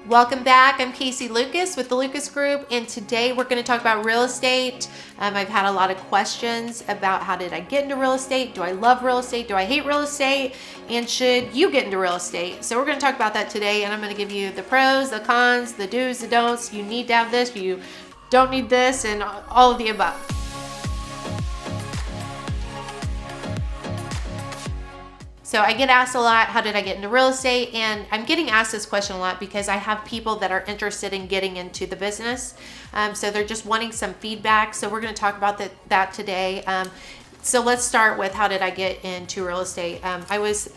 Welcome back. I'm Casey Lucas with the Lucas Group, and today we're going to talk about real estate. I've had a lot of questions about how did I get into real estate? Do I love real estate? Do I hate real estate? And should you get into real estate? So we're going to talk about that today, and I'm going to give you the pros, the cons, the do's, the don'ts. You need to have this, you don't need this, and all of the above. So I get asked a lot, how did I get into real estate? And I'm getting asked this question a lot because I have people that are interested in getting into the business. So they're just wanting some feedback. So we're going to talk about that today. So let's start with how did I get into real estate? I was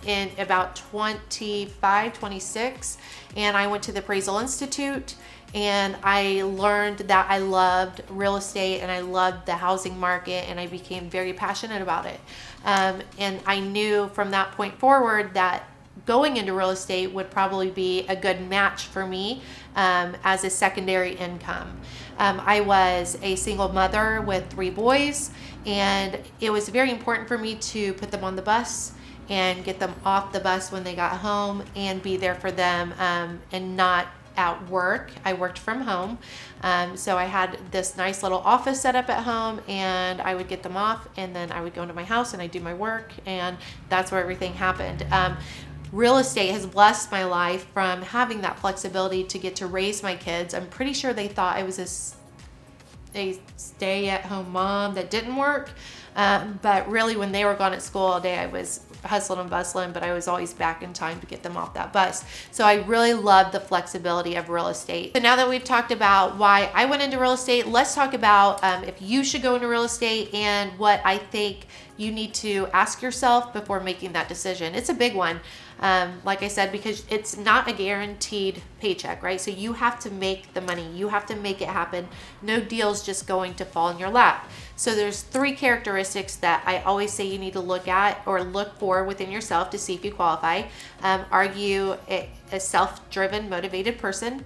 in about 25, 26, and I went to the Appraisal Institute, and I learned that I loved real estate and I loved the housing market, and I became very passionate about it. And I knew from that point forward that going into real estate would probably be a good match for me as a secondary income. I was a single mother with 3 boys, and it was very important for me to put them on the bus and get them off the bus when they got home and be there for them and not at work. I worked from home. So I had this nice little office set up at home, and I would get them off, and then I would go into my house and I'd do my work, and that's where everything happened. Real estate has blessed my life from having that flexibility to get to raise my kids. I'm pretty sure they thought I was a stay-at-home mom that didn't work. But really when they were gone at school all day, I was hustling and bustling, but I was always back in time to get them off that bus. So I really love the flexibility of real estate. So now that we've talked about why I went into real estate, let's talk about if you should go into real estate and what I think you need to ask yourself before making that decision. It's a big one. Like I said, because it's not a guaranteed paycheck, right? So you have to make the money. You have to make it happen. No deal's just going to fall in your lap. So there's 3 characteristics that I always say you need to look at or look for within yourself to see if you qualify. Are you a self-driven, motivated person?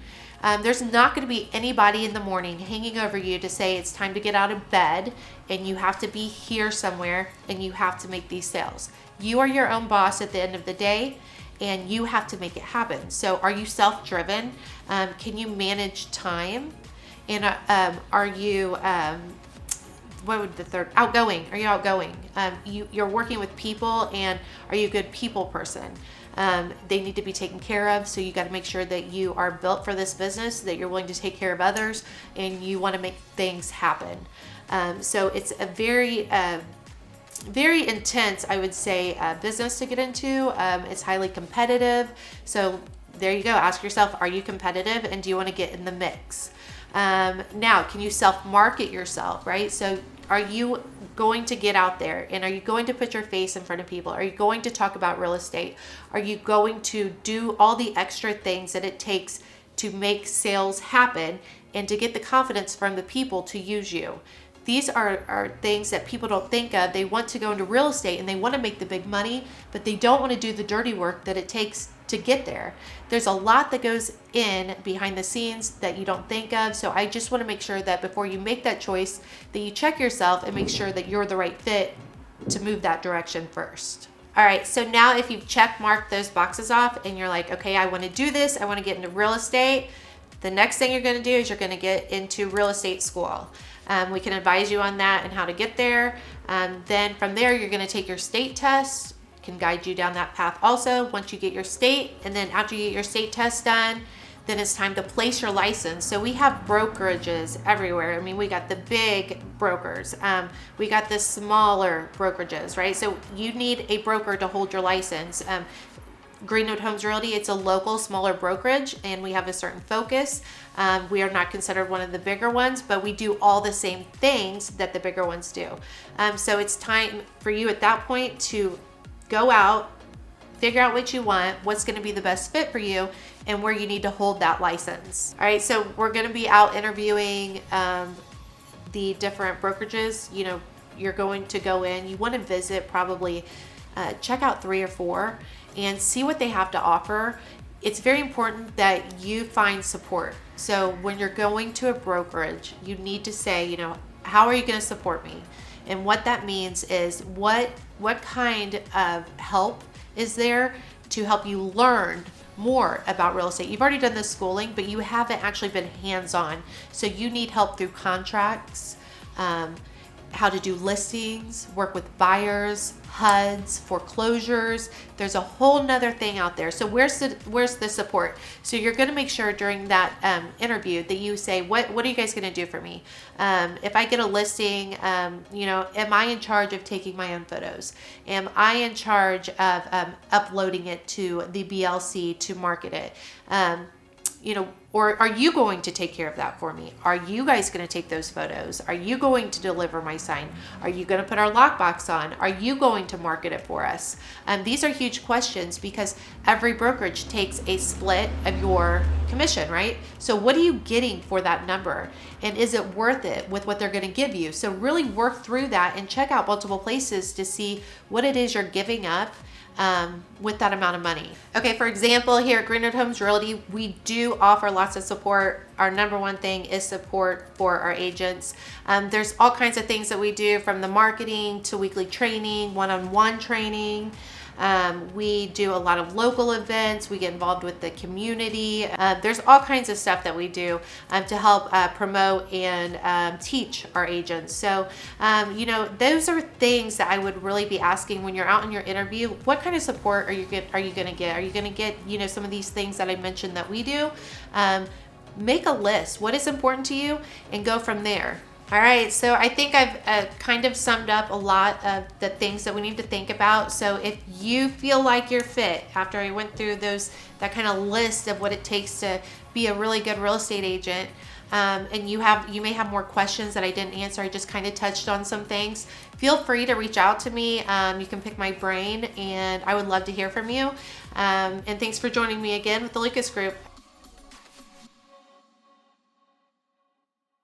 There's not going to be anybody in the morning hanging over you to say it's time to get out of bed and you have to be here somewhere and you have to make these sales. You are your own boss at the end of the day, and you have to make it happen. So are you self-driven? Can you manage time? And are you, what would the third, outgoing? Are you outgoing? You're working with people, and are you a good people person? They need to be taken care of, so you got to make sure that you are built for this business, that you're willing to take care of others, and you want to make things happen. So it's a very intense, I would say, business to get into. It's highly competitive. So there you go. Ask yourself, are you competitive, and do you want to get in the mix? Now, can you self-market yourself, right? So are you going to get out there, and are you going to put your face in front of people? Are you going to talk about real estate? Are you going to do all the extra things that it takes to make sales happen and to get the confidence from the people to use you? These are things that people don't think of. They want to go into real estate and they want to make the big money, but they don't want to do the dirty work that it takes to get there. There's a lot that goes in behind the scenes that you don't think of. So I just want to make sure that before you make that choice, that you check yourself and make sure that you're the right fit to move that direction first. All right, so now if you've check marked those boxes off and you're like, okay, I want to do this, I want to get into real estate, the next thing you're going to do is you're going to get into real estate school. We can advise you on that and how to get there. Then from there, you're going to take your state test. Can guide you down that path also once you get your state. And then after you get your state test done, then it's time to place your license. So we have brokerages everywhere. I mean, we got the big brokers. We got the smaller brokerages, right? So you need a broker to hold your license. Granite Homes Realty, it's a local, smaller brokerage, and we have a certain focus. We are not considered one of the bigger ones, but we do all the same things that the bigger ones do. So it's time for you at that point to go out, figure out what you want, what's going to be the best fit for you, and where you need to hold that license. All right, so we're going to be out interviewing the different brokerages. You know, you're going to go in, you want to visit, probably check out 3 or 4 and see what they have to offer. It's very important that you find support. So when you're going to a brokerage, you need to say, you know, how are you going to support me? And what that means is what kind of help is there to help you learn more about real estate. You've already done the schooling, but you haven't actually been hands-on. So you need help through contracts, how to do listings, work with buyers, HUDs, foreclosures. There's a whole nother thing out there. So where's the support? So you're going to make sure during that interview that you say, what are you guys going to do for me? If I get a listing, you know, am I in charge of taking my own photos? Am I in charge of uploading it to the BLC to market it? You know, or are you going to take care of that for me? Are you guys going to take those photos? Are you going to deliver my sign? Are you going to put our lockbox on? Are you going to market it for us? These are huge questions because every brokerage takes a split of your commission, right? So what are you getting for that number? And is it worth it with what they're going to give you? So really work through that and check out multiple places to see what it is you're giving up with that amount of money. Okay, for example, here at Granite Homes Realty, we do offer lots of support. Our number one thing is support for our agents. There's all kinds of things that we do, from the marketing to weekly training, one-on-one training. We do a lot of local events. We get involved with the community. There's all kinds of stuff that we do to help promote and teach our agents. So, you know, those are things that I would really be asking when you're out in your interview. What kind of support are you going to get? Are you going to get, you know, some of these things that I mentioned that we do? Make a list. What is important to you? And go from there. All right, so I think I've kind of summed up a lot of the things that we need to think about. So if you feel like you're fit, after I went through that kind of list of what it takes to be a really good real estate agent, and you may have more questions that I didn't answer, I just kind of touched on some things, feel free to reach out to me. You can pick my brain, and I would love to hear from you. And thanks for joining me again with the Lucas Group.